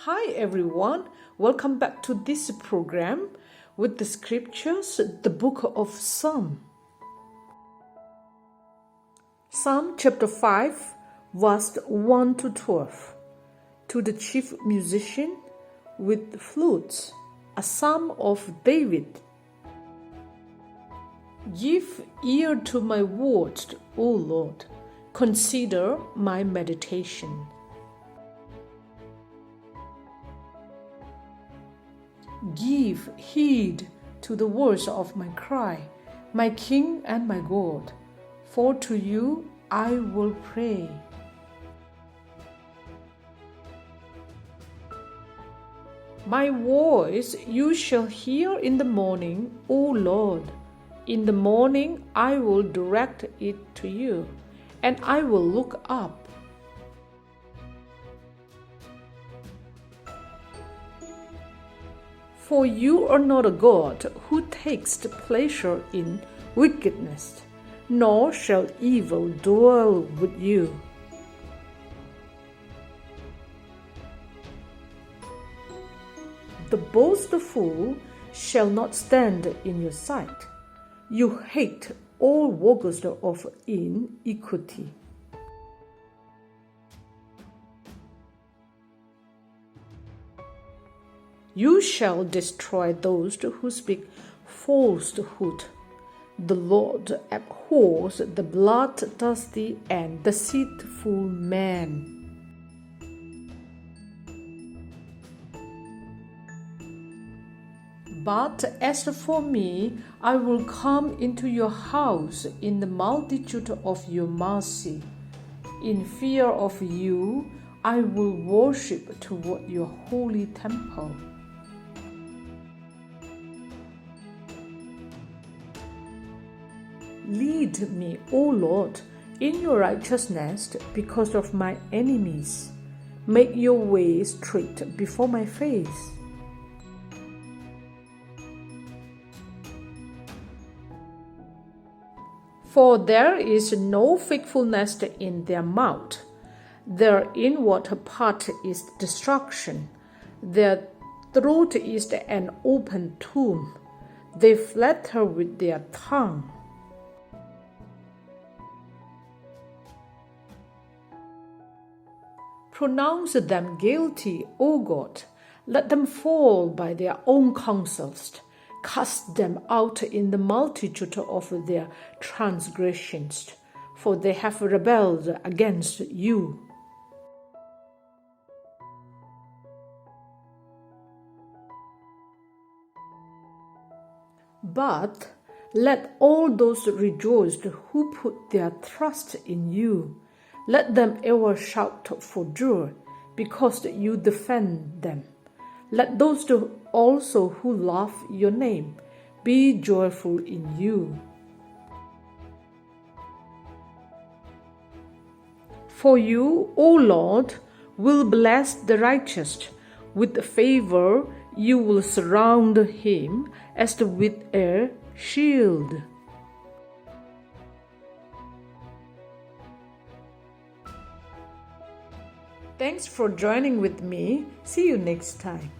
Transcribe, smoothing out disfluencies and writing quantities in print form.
Hi everyone, welcome back to this program with the scriptures, the book of Psalm. Psalm chapter 5, verse 1 to 12. To the chief musician with flutes, a psalm of David. Give ear to my words, O Lord. Consider my meditation. Give heed to the words of my cry, my King and my God, for to you I will pray. My voice you shall hear in the morning, O Lord. In the morning I will direct it to you, and I will look up. For you are not a God who takes pleasure in wickedness, nor shall evil dwell with you. The boastful shall not stand in your sight. You hate all workers of iniquity. You shall destroy those who speak falsehood. The Lord abhors the bloodthirsty and deceitful man. But as for me, I will come into your house in the multitude of your mercy. In fear of you, I will worship toward your holy temple. Lead me, O Lord, in your righteousness because of my enemies. Make your way straight before my face. For there is no faithfulness in their mouth. Their inward part is destruction. Their throat is an open tomb. They flatter with their tongue. Pronounce them guilty, O God. Let them fall by their own counsels. Cast them out in the multitude of their transgressions, for they have rebelled against you. But let all those rejoice who put their trust in you. Let them ever shout for joy, because you defend them. Let those also who love your name be joyful in you. For you, O Lord, will bless the righteous. With favor you will surround him as with a shield. Thanks for joining with me. See you next time.